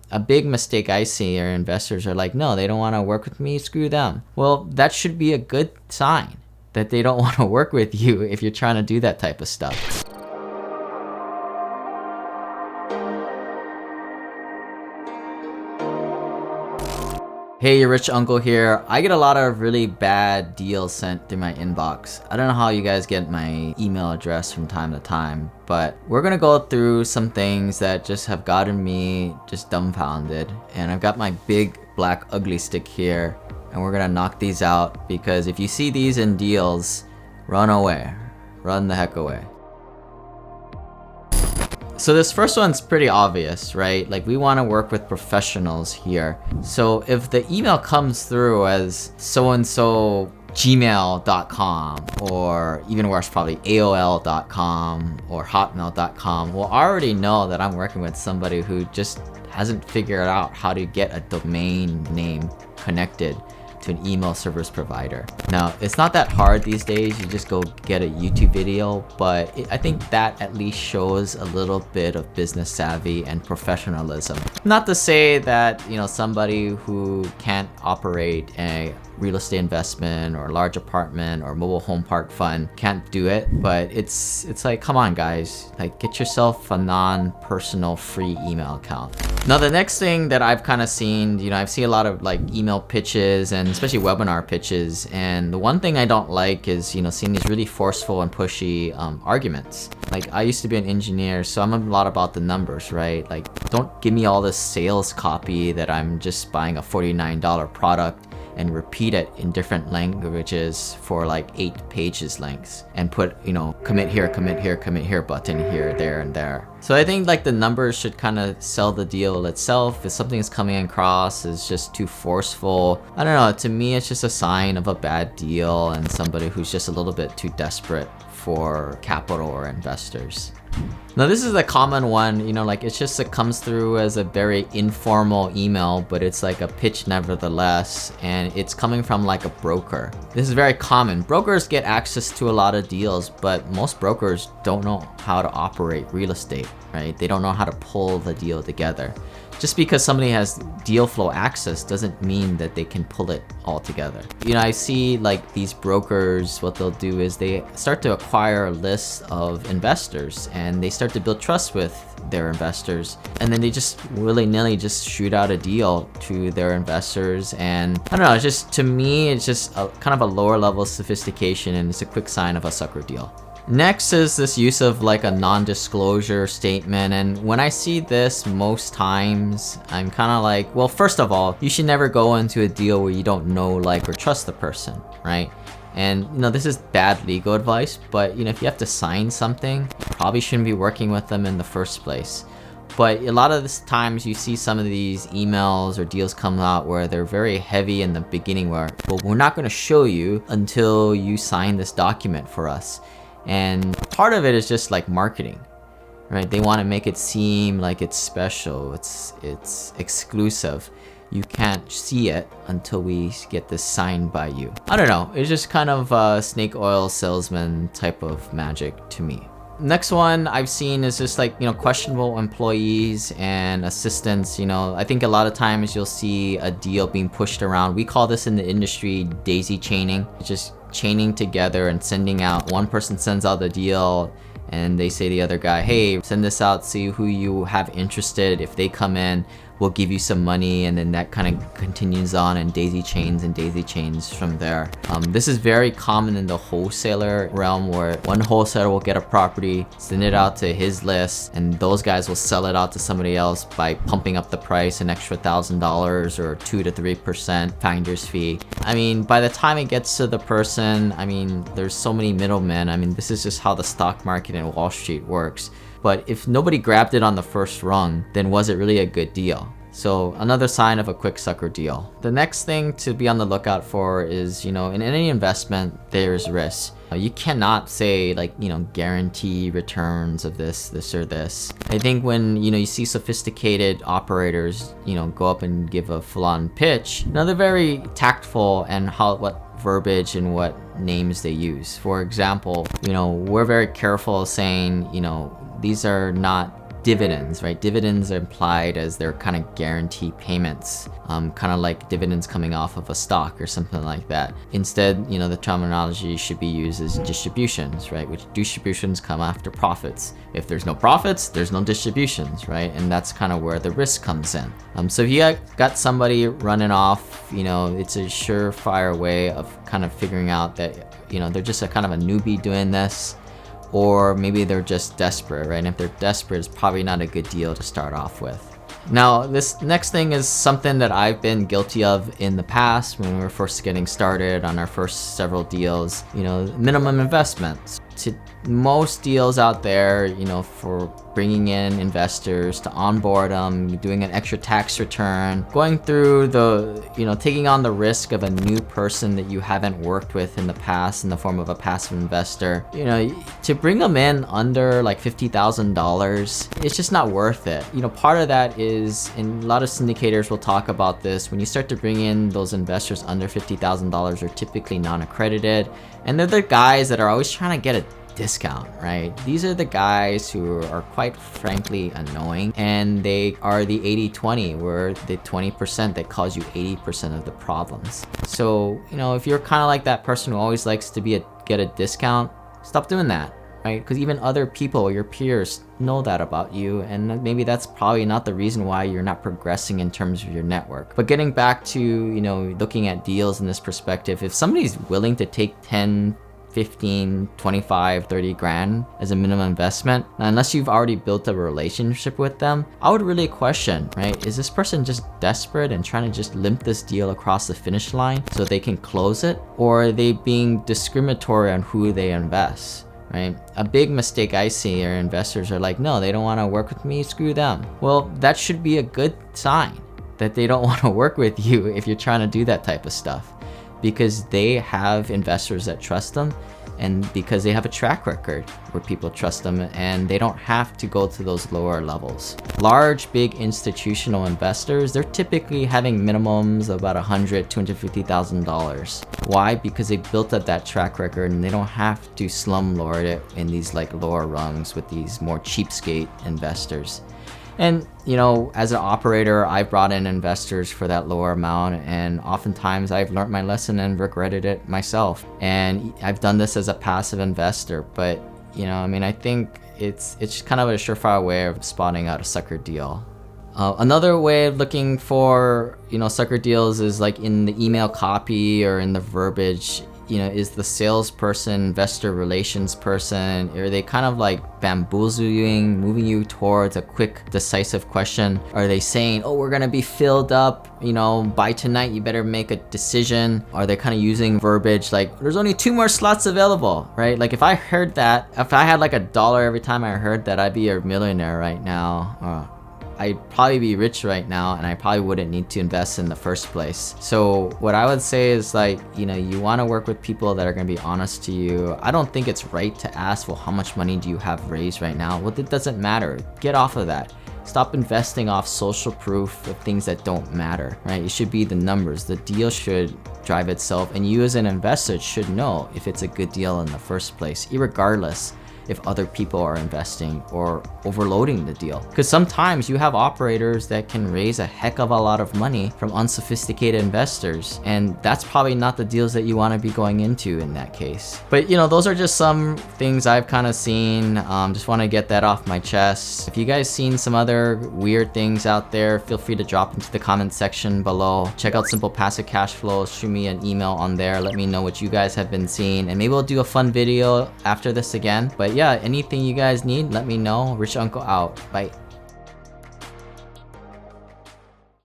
A big mistake I see are investors are like, no, they don't want to work with me, screw them. Well, that should be a good sign that they don't want to work with you if you're trying to do that type of stuff. Hey, your rich uncle here. I get a lot of really bad deals sent through my inbox. I don't know how you guys get my email address from time to time, but we're gonna go through some things that just have gotten me just dumbfounded. And I've got my big black ugly stick here, and we're gonna knock these out, because if you see these in deals, run away. Run the heck away. So this first one's pretty obvious, right? Like, we want to work with professionals here. So if the email comes through as so-and-so gmail.com, or even worse, probably AOL.com or hotmail.com, well, I already know that I'm working with somebody who just hasn't figured out how to get a domain name connected to an email service provider. Now, it's not that hard these days. You just go get a YouTube video, but I think that at least shows a little bit of business savvy and professionalism. Not to say that, you know, somebody who can't operate a real estate investment or large apartment or mobile home park fund can't do it, but it's like, come on guys, like, get yourself a non-personal free email account. Now, the next thing that I've kind of seen, you know, I've seen a lot of like email pitches and especially webinar pitches, and the one thing I don't like is, you know, seeing these really forceful and pushy arguments. Like, I used to be an engineer, so I'm a lot about the numbers, right? Like, don't give me all this sales copy that I'm just buying a $49 product and repeat it in different languages for like 8 pages lengths, and put, you know, commit here, commit here, commit here button here, there, and there. So I think like the numbers should kind of sell the deal itself. If something is coming across is just too forceful, I don't know, to me it's just a sign of a bad deal and somebody who's just a little bit too desperate for capital or investors. Now, this is a common one, you know, like, it's just, it comes through as a very informal email, but it's like a pitch nevertheless, and it's coming from like a broker. This is very common. Brokers get access to a lot of deals, but most brokers don't know how to operate real estate, right? They don't know how to pull the deal together. Just because somebody has deal flow access doesn't mean that they can pull it all together. You know, I see like these brokers, what they'll do is they start to acquire a list of investors, and they start to build trust with their investors, and then they just willy-nilly just shoot out a deal to their investors. And I don't know, it's just, to me, it's just a kind of a lower level of sophistication, and it's a quick sign of a sucker deal. Next is this use of like a non-disclosure statement, and when I see this most times, I'm kind of like, well, first of all, you should never go into a deal where you don't know, like, or trust the person, right? And, you know, this is bad legal advice, but, you know, if you have to sign something, you probably shouldn't be working with them in the first place. But a lot of the times you see some of these emails or deals come out where they're very heavy in the beginning, where, well, we're not going to show you until you sign this document for us. And part of it is just like marketing, right? They want to make it seem like it's special, it's exclusive. You can't see it until we get this signed by you. I don't know, it's just kind of a snake oil salesman type of magic to me. Next one I've seen is just like, you know, questionable employees and assistants. You know, I think a lot of times you'll see a deal being pushed around. We call this in the industry daisy chaining. It's just chaining together and sending out. One person sends out the deal, and they say to the other guy, hey, send this out, see who you have interested. If they come in, we'll give you some money, and then that kind of continues on and daisy chains from there. This is very common in the wholesaler realm, where one wholesaler will get a property, send it out to his list, and those guys will sell it out to somebody else by pumping up the price an extra $1,000 or 2 to 3% finder's fee. I mean, by the time it gets to the person, I mean, there's so many middlemen. I mean, this is just how the stock market and Wall Street works. But if nobody grabbed it on the first rung, then was it really a good deal? So another sign of a quick sucker deal. The next thing to be on the lookout for is, you know, in any investment, there's risk. You cannot say like, you know, guarantee returns of this or this. I think when, you know, you see sophisticated operators, you know, go up and give a full-on pitch, you know, they're very tactful and what verbiage and what names they use. For example, you know, we're very careful saying, you know, these are not dividends, right? Dividends are implied as their kind of guarantee payments, kind of like dividends coming off of a stock or something like that. Instead, the terminology should be used as distributions, right? Which distributions come after profits. If there's no profits, there's no distributions, right? And that's kind of where the risk comes in. So if you got somebody running off, it's a surefire way of kind of figuring out that, they're just a kind of a newbie doing this, or maybe they're just desperate, right? And if they're desperate, it's probably not a good deal to start off with. Now, this next thing is something that I've been guilty of in the past when we were first getting started on our first several deals, minimum investments. To most deals out there, for bringing in investors to onboard them, doing an extra tax return, going through taking on the risk of a new person that you haven't worked with in the past in the form of a passive investor, to bring them in under like $50,000, it's just not worth it. Part of that is, and a lot of syndicators will talk about this, when you start to bring in those investors under $50,000, they're typically non-accredited, and they're the guys that are always trying to get a discount, right? These are the guys who are quite frankly annoying, and they are the 80-20, where the 20% that cause you 80% of the problems. So, if you're kind of like that person who always likes to get a discount, stop doing that, right? Because even other people, your peers, know that about you, and maybe that's probably not the reason why you're not progressing in terms of your network. But getting back to, looking at deals in this perspective, if somebody's willing to take 10, 15, 25, 30 grand as a minimum investment, now, unless you've already built a relationship with them, I would really question, right? Is this person just desperate and trying to just limp this deal across the finish line so they can close it? Or are they being discriminatory on who they invest? Right? A big mistake I see are investors are like, no, they don't want to work with me, screw them. Well, that should be a good sign that they don't want to work with you if you're trying to do that type of stuff, because they have investors that trust them, and because they have a track record where people trust them, and they don't have to go to those lower levels. Large, big institutional investors, they're typically having minimums of about $100,000, $250,000. Why? Because they built up that track record, and they don't have to slumlord it in these like lower rungs with these more cheapskate investors. And, as an operator, I've brought in investors for that lower amount, and oftentimes I've learned my lesson and regretted it myself. And I've done this as a passive investor, but, I think it's kind of a surefire way of spotting out a sucker deal. Another way of looking for, sucker deals is like in the email copy or in the verbiage. Is the salesperson, investor relations person, are they kind of like bamboozling, moving you towards a quick, decisive question? Are they saying, oh, we're gonna be filled up, by tonight, you better make a decision? Are they kind of using verbiage like, there's only 2 more slots available, right? Like if I heard that, if I had like $1 every time I heard that, I'd be a millionaire right now. I'd probably be rich right now, and I probably wouldn't need to invest in the first place. So what I would say is like, you want to work with people that are going to be honest to you. I don't think it's right to ask, well, how much money do you have raised right now? Well, it doesn't matter. Get off of that. Stop investing off social proof of things that don't matter, right? It should be the numbers. The deal should drive itself, and you as an investor should know if it's a good deal in the first place, irregardless if other people are investing or overloading the deal. Because sometimes you have operators that can raise a heck of a lot of money from unsophisticated investors, and that's probably not the deals that you want to be going into in that case. But those are just some things I've kind of seen. Just want to get that off my chest. If you guys seen some other weird things out there, feel free to drop into the comment section below. Check out Simple Passive Cashflow, shoot me an email on there, let me know what you guys have been seeing, and maybe we'll do a fun video after this again. But yeah, anything you guys need, let me know. Rich Uncle out. Bye.